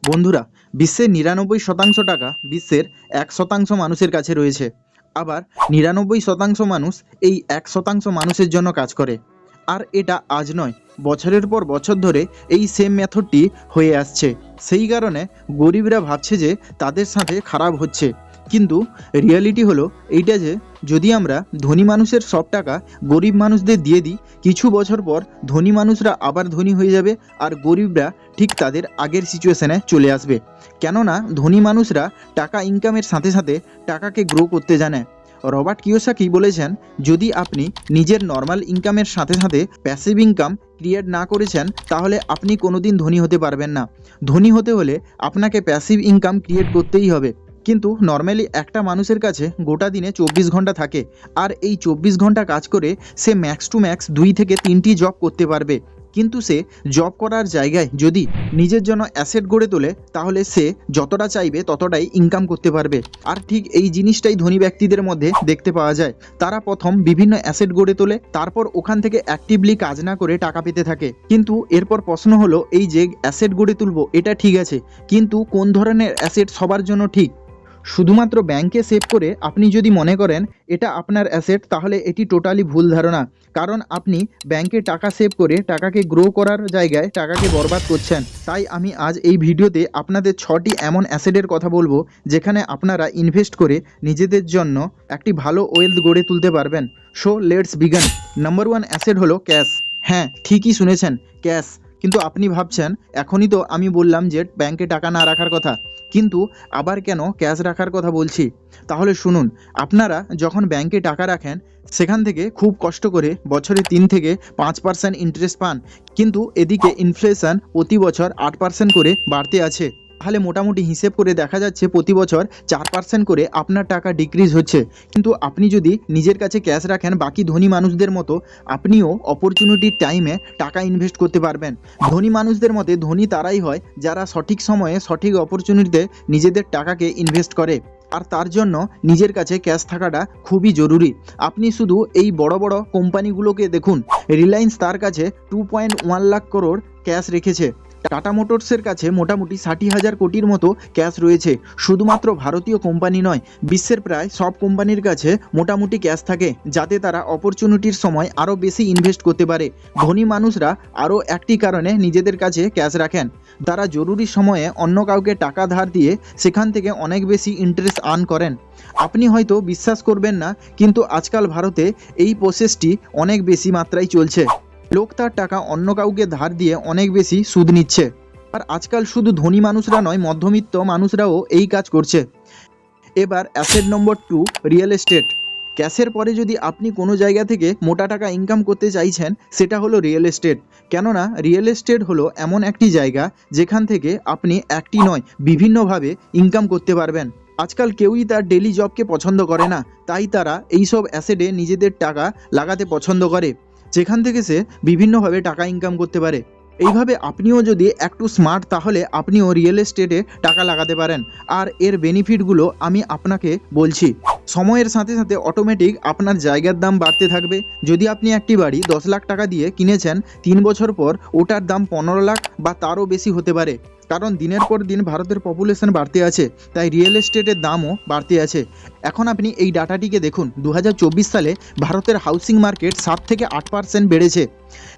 বন্ধুরা, বিশ্বের ৯৯% টাকা বিশ্বের ১% মানুষের কাছে রয়েছে। আবার ৯৯% মানুষ এই ১% মানুষের জন্য কাজ করে। আর এটা আজ নয়, বছরের পর বছর ধরে এই সেম মেথডটি হয়ে আসছে। সেই কারণে গরিবরা ভাবছে যে তাদের সাথে খারাপ হচ্ছে, কিন্তু রিয়ালিটি হলো এইটা যে যদি আমরা ধনী মানুষের সব টাকা গরিব মানুষদের দিয়ে দিই, কিছু বছর পর ধনী মানুষরা আবার ধনী হয়ে যাবে আর গরিবরা ঠিক তাদের আগের সিচুয়েশনে চলে আসবে। কেননা ধনী মানুষরা টাকা ইনকামের সাথে সাথে টাকাকে গ্রো করতে জানে। রবার্ট কিওসাকি বলেছেন, যদি আপনি নিজের নর্মাল ইনকামের সাথে সাথে প্যাসিভ ইনকাম ক্রিয়েট না করেছেন তাহলে আপনি কোনোদিন ধনী হতে পারবেন না। ধনী হতে হলে আপনাকে প্যাসিভ ইনকাম ক্রিয়েট করতেই হবে। কিন্তু নর্মালি একটা মানুষের কাছে গোটা দিনে ২৪ ঘন্টা থাকে, আর এই ২৪ ঘন্টা কাজ করে সে ম্যাক্স টু ম্যাক্স ২ থেকে ৩টি জব করতে পারবে। কিন্তু সে জব করার জায়গায় যদি নিজের জন্য অ্যাসেট গড়ে তোলে তাহলে সে যতটা চাইবে ততটাই ইনকাম করতে পারবে। আর ঠিক এই জিনিসটাই ধনী ব্যক্তিদের মধ্যে দেখতে পাওয়া যায়। তারা প্রথম বিভিন্ন অ্যাসেট গড়ে তোলে, তারপর ওখান থেকে অ্যাক্টিভলি কাজ না করে টাকা পেতে থাকে। কিন্তু এরপর প্রশ্ন হলো, এই যে অ্যাসেট গড়ে তুলবো এটা ঠিক আছে, কিন্তু কোন ধরনের অ্যাসেট সবার জন্য ঠিক? শুধুমাত্র ব্যাংকে সেভ করে আপনি যদি মনে করেন এটা আপনার অ্যাসেট, তাহলে এটি টোটালি ভুল ধারণা। কারণ আপনি ব্যাংকে টাকা সেভ করে টাকাকে গ্রো করার জায়গায় টাকাকে বরবাদ করছেন। তাই আমি আজ এই ভিডিওতে আপনাদের 6টি এমন অ্যাসেটের কথা বলবো যেখানে আপনারা ইনভেস্ট করে নিজেদের জন্য একটি ভালো ওয়েলথ গড়ে তুলতে পারবেন। So let's begin. Number 1 asset হলো ক্যাশ। হ্যাঁ, ঠিকই শুনেছেন, ক্যাশ। কিন্তু আপনি ভাবছেন এখনই তো আমি বললাম যে ব্যাংকে টাকা না রাখার কথা, কিন্তু আবার কেন ক্যাশ রাখার কথা বলছি? তাহলে শুনুন, আপনারা যখন ব্যাংকে টাকা রাখেন সেখান থেকে খুব কষ্ট করে বছরে ৩ থেকে ৫% ইন্টারেস্ট পান, কিন্তু এদিকে ইনফ্লেশন প্রতি বছর ৮% করে বাড়তে আছে। তাহলে মোটামুটি হিসেব করে দেখা যাচ্ছে প্রতি বছর ৪% করে আপনার টাকা ডিক্রিজ হচ্ছে। কিন্তু আপনি যদি নিজের কাছে ক্যাশ রাখেন বাকি ধনী মানুষদের মতো, আপনিও অপরচুনিটির টাইমে টাকা ইনভেস্ট করতে পারবেন। ধনী মানুষদের মতে ধনী তারাই হয় যারা সঠিক সময়ে সঠিক অপরচুনিটিতে নিজেদের টাকাকে ইনভেস্ট করে। আর তার জন্য নিজের কাছে ক্যাশ থাকাটা খুবই জরুরি। আপনি শুধু এই বড় বড় কোম্পানিগুলোকে দেখুন, রিলায়েন্স তার কাছে 2.1 লাখ করোড় ক্যাশ রেখেছে। টাটা মোটরসের কাছে মোটামুটি ৬০,০০০ কোটির মতো ক্যাশ রয়েছে। শুধুমাত্র ভারতীয় কোম্পানি নয়, বিশ্বের প্রায় সব কোম্পানির কাছে মোটামুটি ক্যাশ থাকে, যাতে তারা অপরচুনিটির সময় আরও বেশি ইনভেস্ট করতে পারে। ধনী মানুষরা আরও একটি কারণে নিজেদের কাছে ক্যাশ রাখেন, তারা জরুরি সময়ে অন্য কাউকে টাকা ধার দিয়ে সেখান থেকে অনেক বেশি ইন্টারেস্ট আর্ন করেন। আপনি হয়তো বিশ্বাস করবেন না, কিন্তু আজকাল ভারতে এই প্রসেসটি অনেক বেশি মাত্রায় চলছে। লোক তার টাকা অন্য কাউকে ধার দিয়ে অনেক বেশি সুদ নিচ্ছে। আর আজকাল শুধু ধনী মানুষরা নয়, মধ্যবিত্ত মানুষরাও এই কাজ করছে। এবার অ্যাসেট নম্বর 2, রিয়েল এস্টেট। ক্যাশের পরে যদি আপনি কোনো জায়গা থেকে মোটা টাকা ইনকাম করতে চাইছেন সেটা হলো রিয়েল এস্টেট। কেননা রিয়েল এস্টেট হলো এমন একটি জায়গা যেখান থেকে আপনি একটি নয় বিভিন্নভাবে ইনকাম করতে পারবেন। আজকাল কেউই তার ডেলি জবকে পছন্দ করে না, তাই তারা এইসব অ্যাসেটে নিজেদের টাকা লাগাতে পছন্দ করে, যেখান থেকে সে বিভিন্নভাবে টাকা ইনকাম করতে পারে। এইভাবে আপনিও যদি একটু স্মার্ট, তাহলে আপনিও রিয়েল এস্টেটে টাকা লাগাতে পারেন। আর এর বেনিফিটগুলো আমি আপনাকে বলছি। সময়ের সাথে সাথে অটোমেটিক আপনার জায়গার দাম বাড়তে থাকবে। যদি আপনি একটি বাড়ি ১০ লাখ টাকা দিয়ে কিনেছেন, ৩ বছর পর ওটার দাম ১৫ লাখ বা তারও বেশি হতে পারে। কারণ দিনের পর দিন ভারতের পপুলেশন বাড়তে আছে, তাই রিয়েল এস্টেটের দামও বাড়তে আছে। এখন আপনি এই ডাটাটিকে দেখুন, ২০২৪ সালে ভারতের হাউসিং মার্কেট ৭ থেকে ৮% বেড়েছে,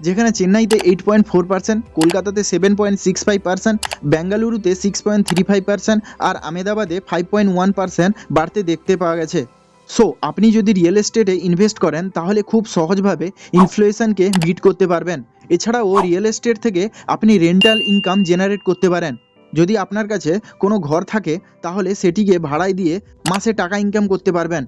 যেখানে চেন্নাইতে 8.4%, কলকাতাতে 7.65%, বেঙ্গালুরুতে 6.35% আর আহমেদাবাদে 5.1% বাড়তে দেখতে পাওয়া গেছে। সো আপনি যদি রিয়েল এস্টেটে ইনভেস্ট করেন তাহলে খুব সহজভাবে ইনফ্লেশনকে বিট করতে পারবেন। এছাড়াও রিয়েল এস্টেট থেকে আপনি রেন্টাল ইনকাম জেনারেট করতে পারেন। যদি আপনার কাছে কোনো ঘর থাকে তাহলে সেটিকে ভাড়ায় দিয়ে মাসে টাকা ইনকাম করতে পারবেন।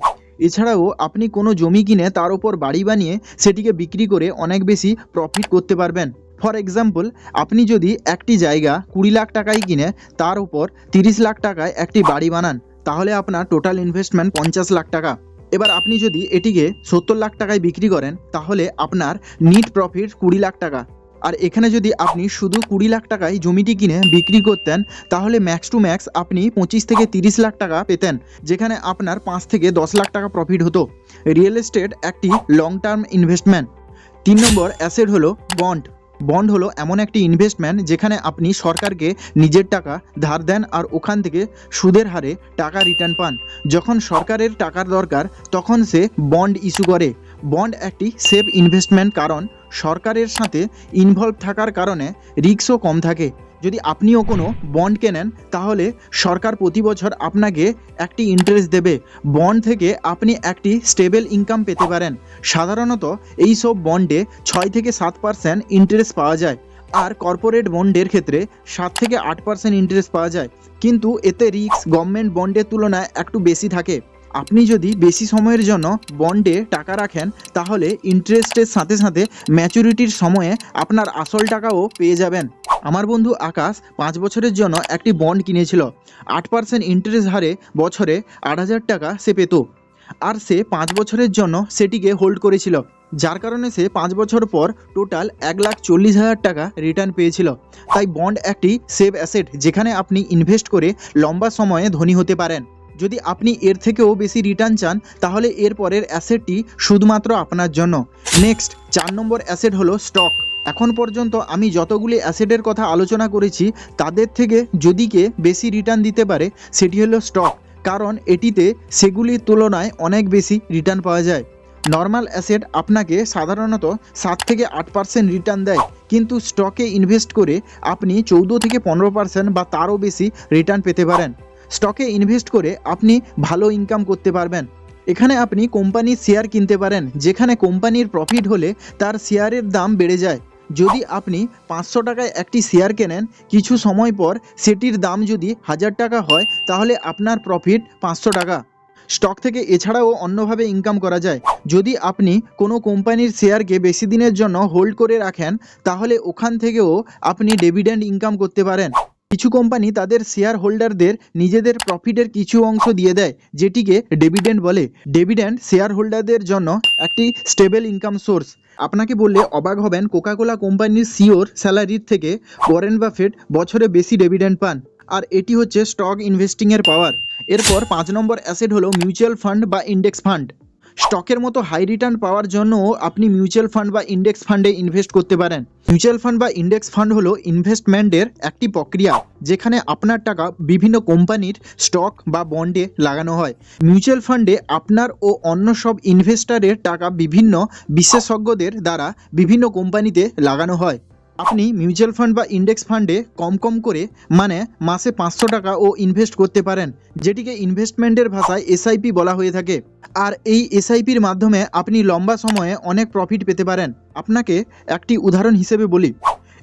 এছাড়াও আপনি কোনো জমি কিনে তার উপর বাড়ি বানিয়ে সেটিকে বিক্রি করে অনেক বেশি প্রফিট করতে পারবেন। ফর এক্সাম্পল, আপনি যদি একটি জায়গা ২০ লাখ টাকায় কিনে তার উপর ৩০ লাখ টাকায় একটি বাড়ি বানান, তাহলে আপনার টোটাল ইনভেস্টমেন্ট ৫০ লাখ টাকা। এবার আপনি যদি এটিকে ৭০ লাখ টাকায় বিক্রি করেন তাহলে আপনার নিট প্রফিট ২০ লাখ টাকা। আর এখানে যদি আপনি শুধু ২০ লাখ টাকায় জমিটি কিনে বিক্রি করতেন তাহলে ম্যাক্স টু ম্যাক্স আপনি ২৫ থেকে ৩০ লাখ টাকা পেতেন, যেখানে আপনার ৫ থেকে ১০ লাখ টাকা প্রফিট হতো। রিয়েল এস্টেট একটি লং টার্ম ইনভেস্টমেন্ট। ৩ নম্বর অ্যাসেট হলো বন্ড। বন্ড হলো এমন একটি ইনভেস্টমেন্ট যেখানে আপনি সরকারকে নিজের টাকা ধার দেন আর ওখান থেকে সুদের হারে টাকা রিটার্ন পান। যখন সরকারের টাকার দরকার তখন সে বন্ড ইস্যু করে। বন্ড একটি সেফ ইনভেস্টমেন্ট, কারণ সরকারের সাথে ইনভলভ থাকার কারণে রিস্কও কম থাকে। যদি আপনিও কোনো বন্ড কেনেন তাহলে সরকার প্রতি বছর আপনাকে একটি ইন্টারেস্ট দেবে। বন্ড থেকে আপনি একটি স্টেবল ইনকাম পেতে পারেন। সাধারণত এই সব বন্ডে 6 থেকে 7% ইন্টারেস্ট পাওয়া যায়, আর কর্পোরেট বন্ডের ক্ষেত্রে 7 থেকে 8% ইন্টারেস্ট পাওয়া যায়, কিন্তু এতে রিস্ক গভর্নমেন্ট বন্ডের তুলনায় একটু বেশি থাকে। আপনি যদি বেশি সময়ের জন্য বন্ডে টাকা রাখেন তাহলে ইন্টারেস্টের সাথে সাথে ম্যাচুরিটির সময়ে আপনার আসল টাকাও পেয়ে যাবেন। আমার বন্ধু আকাশ 5 বছরের জন্য একটি বন্ড কিনেছিল। 8% ইন্টারেস্ট হারে বছরে 8,000 টাকা সে পেত, আর সে 5 বছরের জন্য সেটিকে হোল্ড করেছিল, যার কারণে সে 5 বছর পর টোটাল 1,40,000 টাকা রিটার্ন পেয়েছিল। তাই বন্ড একটি সেভ অ্যাসেট যেখানে আপনি ইনভেস্ট করে লম্বা সময়ে ধনী হতে পারেন। যদি আপনি এর থেকেও বেশি রিটার্ন চান তাহলে এর পরের অ্যাসেটটি শুধুমাত্র আপনার জন্য। নেক্সট 4 নম্বর অ্যাসেট হলো স্টক। এখন পর্যন্ত আমি যতগুলি অ্যাসেটের কথা আলোচনা করেছি তাদের থেকে যদি কে বেশি রিটার্ন দিতে পারে সেটি হলো স্টক, কারণ এটিতে সেগুলির তুলনায় অনেক বেশি রিটার্ন পাওয়া যায়। নর্মাল অ্যাসেট আপনাকে সাধারণত 7 থেকে 8% রিটার্ন দেয়, কিন্তু স্টকে ইনভেস্ট করে আপনি 14 থেকে 15% বা তারও বেশি রিটার্ন পেতে পারেন। স্টকে ইনভেস্ট করে আপনি ভালো ইনকাম করতে পারবেন। এখানে আপনি কোম্পানির শেয়ার কিনতে পারেন, যেখানে কোম্পানির প্রফিট হলে তার শেয়ারের দাম বেড়ে যায়। যদি আপনি 500 টাকায় একটি শেয়ার কেনেন, কিছু সময় পর সেটির দাম যদি 1000 টাকা হয় তাহলে আপনার প্রফিট 500 টাকা। স্টক থেকে এছাড়াও অন্যভাবে ইনকাম করা যায়। যদি আপনি কোনো কোম্পানির শেয়ারকে বেশি দিনের জন্য হোল্ড করে রাখেন তাহলে ওখান থেকেও আপনি ডিভিডেন্ড ইনকাম করতে পারেন। কিছু কোম্পানি তাদের শেয়ার হোল্ডারদের নিজেদের প্রফিটের কিছু অংশ দিয়ে দেয়, যেটিকে ডিভিডেন্ড বলে। ডিভিডেন্ড শেয়ার হোল্ডারদের জন্য একটি স্টেবল ইনকাম সোর্স। আপনাকে বললে অবাক হবেন, কোকাকোলা কোম্পানির সিওর স্যালারির থেকে ওয়ারেন বাফেট বছরে বেশি ডিভিডেন্ড পান। আর এটি হচ্ছে স্টক ইনভেস্টিংয়ের পাওয়ার। এরপর 5 নম্বর অ্যাসেট হলো মিউচুয়াল ফান্ড বা ইন্ডেক্স ফান্ড। স্টকের মতো হাই রিটার্ন পাওয়ার জন্যও আপনি মিউচুয়াল ফান্ড বা ইন্ডেক্স ফান্ডে ইনভেস্ট করতে পারেন। মিউচুয়াল ফান্ড বা ইন্ডেক্স ফান্ড হলো ইনভেস্টমেন্টের একটি প্রক্রিয়া যেখানে আপনার টাকা বিভিন্ন কোম্পানির স্টক বা বন্ডে লাগানো হয়। মিউচুয়াল ফান্ডে আপনার ও অন্য সব ইনভেস্টরের টাকা বিভিন্ন বিশেষজ্ঞদের দ্বারা বিভিন্ন কোম্পানিতে লাগানো হয়। আপনি মিউচুয়াল ফান্ড বা ইন্ডেক্স ফান্ডে কম করে মানে মাসে 500 টাকাও ইনভেস্ট করতে পারেন, যেটিকে ইনভেস্টমেন্টের ভাষায় এসআইপি বলা হয়ে থাকে। আর এই এসআইপির মাধ্যমে আপনি লম্বা সময়ে অনেক প্রফিট পেতে পারেন। আপনাকে একটি উদাহরণ হিসেবে বলি,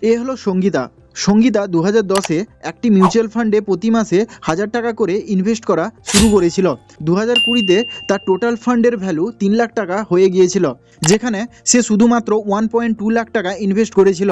এ হলো সঙ্গীতা। সঙ্গীতা 2010-এ একটি মিউচুয়াল ফান্ডে প্রতি মাসে 1000 টাকা করে ইনভেস্ট করা শুরু করেছিল। 2020-তে তার টোটাল ফান্ডের ভ্যালু 3 লাখ টাকা হয়ে গিয়েছিল, যেখানে সে শুধুমাত্র 1.2 লাখ টাকা ইনভেস্ট করেছিল।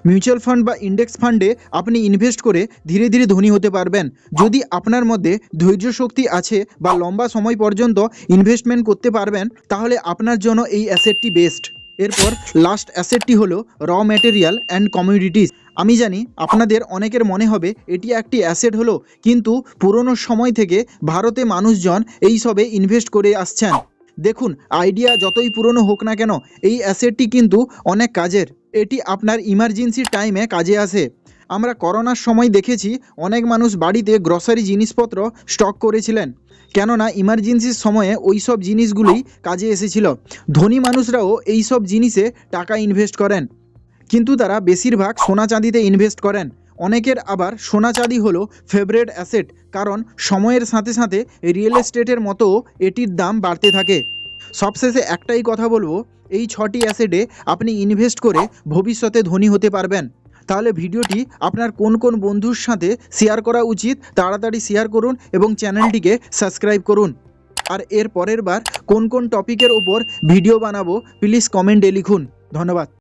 মিউচুয়াল ফান্ড বা ইন্ডেক্স ফান্ডে আপনি ইনভেস্ট করে ধীরে ধীরে ধনী হতে পারবেন। যদি আপনার মধ্যে ধৈর্য শক্তি আছে বা লম্বা সময় পর্যন্ত ইনভেস্টমেন্ট করতে পারবেন তাহলে আপনার জন্য এই অ্যাসেটটি বেস্ট। এরপর লাস্ট অ্যাসেটটি হলো র ম্যাটেরিয়াল অ্যান্ড কমোডিটিস। আমি জানি আপনাদের অনেকের মনে হবে এটি একটি অ্যাসেট হলো, কিন্তু পুরনো সময় থেকে ভারতে মানুষজন এই সবে ইনভেস্ট করে আসছেন। দেখুন, আইডিয়া যতই পুরনো হোক না কেন এই অ্যাসেটটি কিন্তু অনেক কাজের। এটি আপনার ইমার্জেন্সি টাইমে কাজে আসে। আমরা করোনার সময় দেখেছি অনেক মানুষ বাড়িতে গ্রসারি জিনিসপত্র স্টক করেছিলেন, কেননা ইমার্জেন্সির সময়ে ওই সব জিনিসগুলোই কাজে এসেছিল। ধনী মানুষরাও এই সব জিনিসে টাকা ইনভেস্ট করেন, কিন্তু তারা বেশিরভাগ সোনা চাঁদিতে ইনভেস্ট করেন। অনেকের আবার সোনা চাঁদি হলো ফেভারিট অ্যাসেট, কারণ সময়ের সাথে সাথে রিয়েল এস্টেটের মতো এটির দাম বাড়তে থাকে। সবশেষে একটাই কথা বলবো, এই 6টি অ্যাসেটে আপনি ইনভেস্ট করে ভবিষ্যতে ধনী হতে পারবেন। তাহলে ভিডিওটি আপনার কোন কোন বন্ধুর সাথে শেয়ার করা উচিত তাড়াতাড়ি শেয়ার করুন এবং চ্যানেলটিকে সাবস্ক্রাইব করুন। আর এর পরের বার কোন কোন টপিকের ওপর ভিডিও বানাবো প্লিজ কমেন্টে লিখুন। ধন্যবাদ।